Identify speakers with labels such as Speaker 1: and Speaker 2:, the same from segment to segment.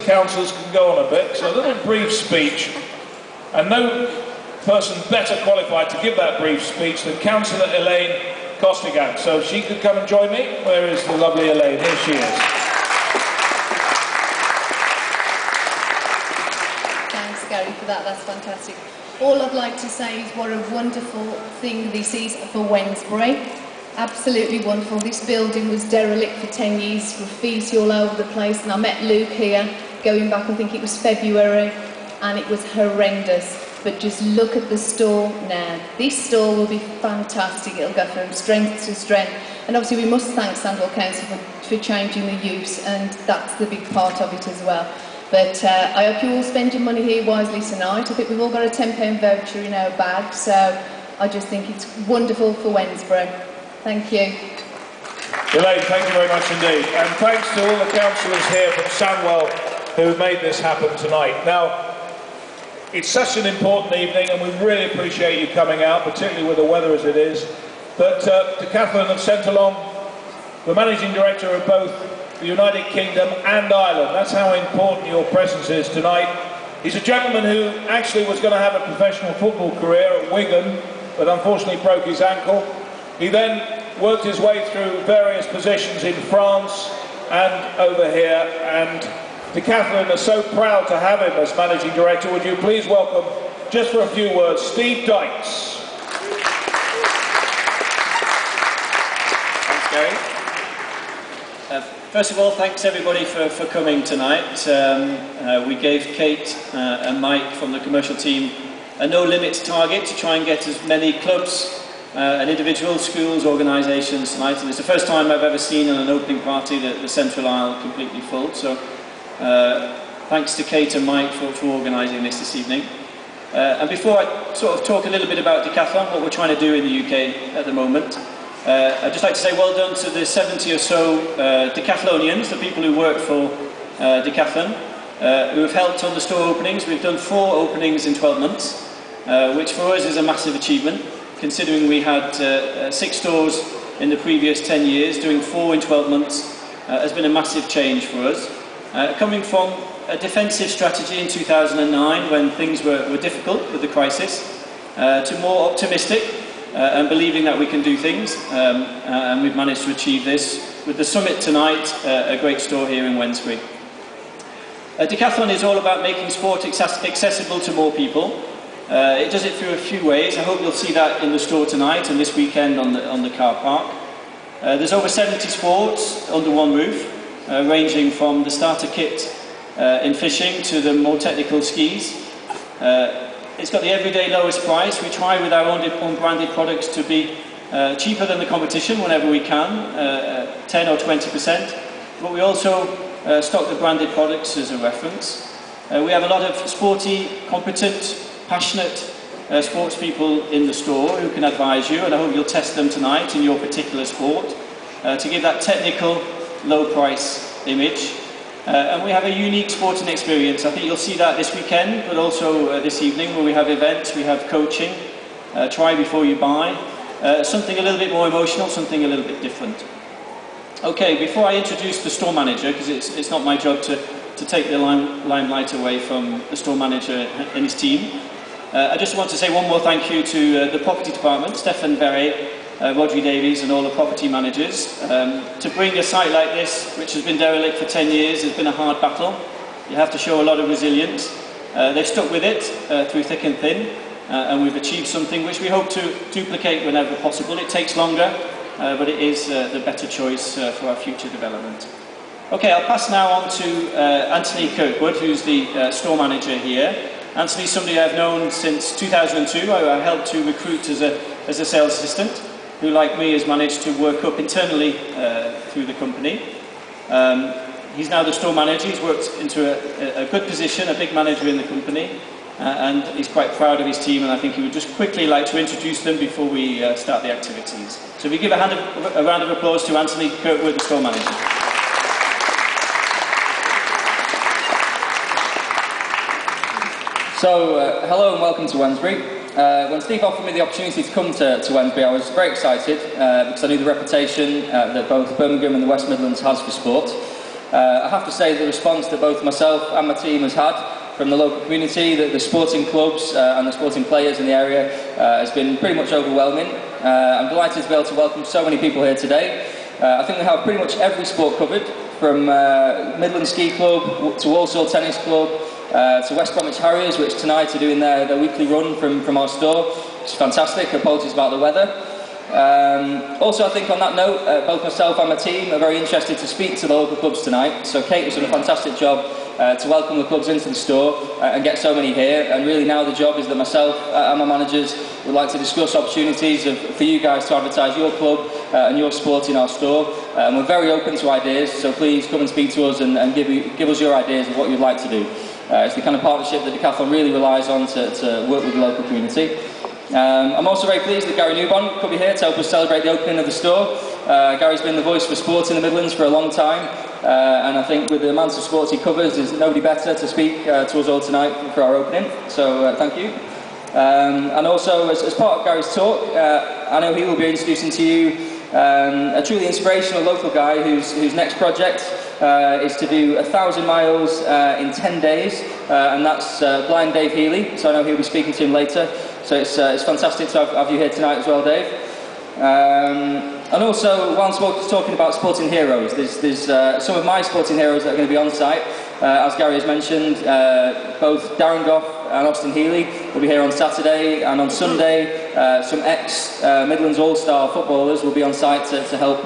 Speaker 1: councillors can go on a bit. So a little brief speech, and no person better qualified to give that brief speech than Councillor Elaine Costigan. So if she could come and join me. Where is the lovely Elaine? Here she is.
Speaker 2: Thanks, Gary, for that. That's fantastic. All I'd like to say is what a wonderful thing this is for Wednesbury. Absolutely wonderful. This building was derelict for 10 years, graffiti all over the place, and I met Luke here going back, I think it was February, and it was horrendous. But just look at the store now. This store will be fantastic. It'll go from strength to strength. And obviously we must thank Sandwell Council for changing the use, and that's the big part of it as well. But I hope you all spend your money here wisely tonight. I think we've all got a £10 voucher in our bag, so I just think it's wonderful for Wednesbury. Thank you.
Speaker 1: Elaine, thank you very much indeed. And thanks to all the councillors here from Sandwell who made this happen tonight. Now, it's such an important evening, and we really appreciate you coming out, particularly with the weather as it is. But Decathlon have sent along the Managing Director of both the United Kingdom and Ireland. That's how important your presence is tonight. He's a gentleman who actually was going to have a professional football career at Wigan, but unfortunately broke his ankle. He then worked his way through various positions in France and over here, and Decathlon are so proud to have him as Managing Director. Would you please welcome, just for a few words, Steve Dykes.
Speaker 3: Thanks, Gary. First of all, thanks everybody for coming tonight. We gave Kate and Mike from the commercial team a no-limit target to try and get as many clubs and individuals, schools, organisations tonight. And it's the first time I've ever seen on an opening party the central aisle completely full. So thanks to Kate and Mike for organising this evening. And before I sort of talk a little bit about Decathlon, what we're trying to do in the UK at the moment, I'd just like to say well done to the 70 or so Decathlonians, the people who work for Decathlon, who have helped on the store openings. We've done 4 openings in 12 months, which for us is a massive achievement, considering we had 6 stores in the previous 10 years. Doing 4 in 12 months has been a massive change for us. Coming from a defensive strategy in 2009 when things were difficult with the crisis, to more optimistic and believing that we can do things, and we've managed to achieve this with the summit tonight, a great store here in Wednesbury. Decathlon is all about making sport accessible to more people. It does it through a few ways. I hope you'll see that in the store tonight and this weekend on the car park. There's over 70 sports under one roof, ranging from the starter kit in fishing to the more technical skis. It's got the everyday lowest price. We try with our own branded products to be cheaper than the competition whenever we can, 10 or 20%. But we also stock the branded products as a reference. We have a lot of sporty, competent, passionate sports people in the store who can advise you, and I hope you'll test them tonight in your particular sport to give that technical, low price image. And we have a unique sporting experience. I think you'll see that this weekend, but also this evening, where we have events, we have coaching, try before you buy, something a little bit more emotional, something a little bit different. Okay, before I introduce the store manager, because it's not my job to take the limelight away from the store manager and his team, I just want to say one more thank you to the property department, Stefan Berry, Rodri Davies and all the property managers. To bring a site like this, which has been derelict for 10 years, has been a hard battle. You have to show a lot of resilience. They've stuck with it through thick and thin, and we've achieved something which we hope to duplicate whenever possible. It takes longer, but it is the better choice for our future development. Okay, I'll pass now on to Anthony Kirkwood, who's the store manager here. Anthony's somebody I've known since 2002. I helped to recruit as a sales assistant, who, like me, has managed to work up internally through the company. He's now the store manager. He's worked into a good position, a big manager in the company, and he's quite proud of his team, and I think he would just quickly like to introduce them before we start the activities. So if we give a round of applause to Anthony Kirkwood, the store manager.
Speaker 4: So, hello and welcome to Wednesbury. When Steve offered me the opportunity to come to Wednesbury, I was very excited because I knew the reputation that both Birmingham and the West Midlands has for sport. I have to say the response that both myself and my team has had from the local community, the sporting clubs and the sporting players in the area has been pretty much overwhelming. I'm delighted to be able to welcome so many people here today. I think we have pretty much every sport covered, from Midland Ski Club to Walsall Tennis Club to West Bromwich Harriers, which tonight are doing their weekly run from our store. It's fantastic. Apologies about the weather. Also, I think on that note, both myself and my team are very interested to speak to the local clubs tonight. So Kate has done a fantastic job to welcome the clubs into the store and get so many here. And really now the job is that myself and my managers would like to discuss opportunities for you guys to advertise your club and your sport in our store. We're very open to ideas, so please come and speak to us and give us your ideas of what you'd like to do. It's the kind of partnership that Decathlon really relies on to work with the local community. I'm also very pleased that Gary Newbon could be here to help us celebrate the opening of the store. Gary's been the voice for sport in the Midlands for a long time, and I think with the amount of sports he covers, there's nobody better to speak to us all tonight for our opening, so thank you. And also, as part of Gary's talk, I know he will be introducing to you a truly inspirational local guy whose next project is to do 1,000 miles in 10 days, and that's blind Dave Healy, so I know he'll be speaking to him later. So it's fantastic to have you here tonight as well, Dave. And also, while I'm talking about sporting heroes, there's some of my sporting heroes that are going to be on site. As Gary has mentioned, both Darren Goff and Austin Healy will be here on Saturday, and on Sunday some ex-Midlands All-Star footballers will be on site to help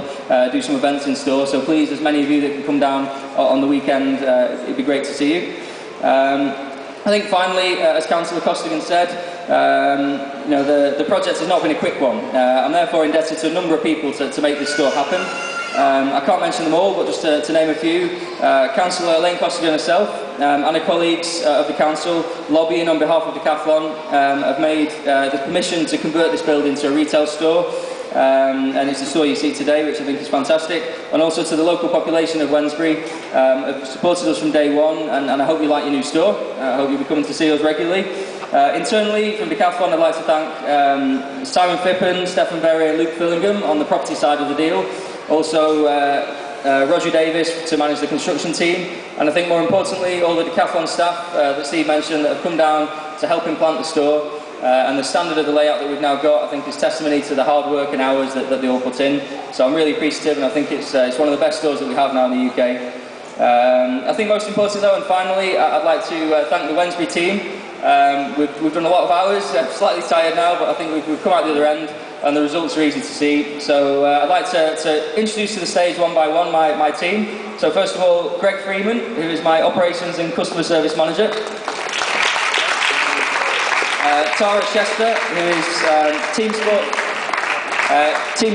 Speaker 4: do some events in store. So please, as many of you that can come down on the weekend, it'd be great to see you. I think finally, as Councillor Costigan said, you know, the project has not been a quick one. I'm therefore indebted to a number of people to make this store happen. I can't mention them all, but just to name a few, Councillor Elaine Costigan herself and her colleagues of the council, lobbying on behalf of Decathlon, have made the permission to convert this building to a retail store. And it's the store you see today, which I think is fantastic. And also to the local population of Wednesbury, have supported us from day one, and I hope you like your new store. I hope you'll be coming to see us regularly. Internally, from Decathlon, I'd like to thank Simon Phippen, Stefan Berry and Luke Fillingham on the property side of the deal. Also, Roger Davis to manage the construction team. And I think more importantly, all the Decathlon staff that Steve mentioned that have come down to help him plant the store. And the standard of the layout that we've now got, I think, is testimony to the hard work and hours that they all put in. So I'm really appreciative, and I think it's one of the best stores that we have now in the UK. I think most importantly though, and finally, I'd like to thank the Wednesbury team. We've done a lot of hours, slightly tired now, but I think we've come out the other end, and the results are easy to see. So I'd like to introduce to the stage one by one my team. So first of all, Greg Freeman, who is my Operations and Customer Service Manager. Tara Chester, who is Team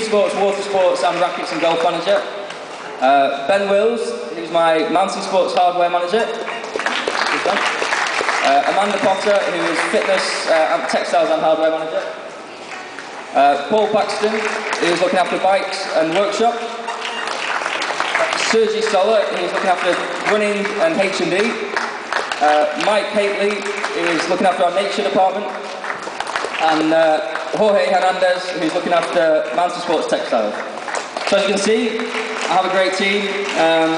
Speaker 4: Sports, Water Sports and Rackets and Golf Manager. Ben Wills, who's my Mountain Sports Hardware Manager. Amanda Potter, who is Fitness and Textiles and Hardware Manager. Paul Paxton, who's looking after Bikes and Workshop. Sergi Soller, who's looking after Running and H&D. Mike Hately, who is looking after our Nature Department. And Jorge Hernandez, who's looking after Mountain Sports Textiles. So as you can see, I have a great team.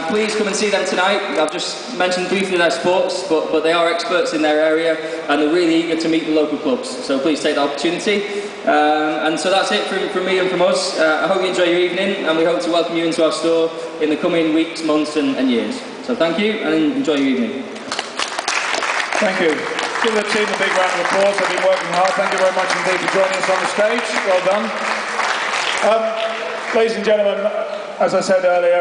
Speaker 4: Please come and see them tonight. I've just mentioned briefly their sports, but they are experts in their area, and they're really eager to meet the local clubs. So please take the opportunity. And so that's it from me and from us. I hope you enjoy your evening, and we hope to welcome you into our store in the coming weeks, months and years. So thank you, and enjoy your evening.
Speaker 1: Thank you. Give the team a big round of applause. They've been working hard. Thank you very much indeed for joining us on the stage. Well done. Ladies and gentlemen, as I said earlier,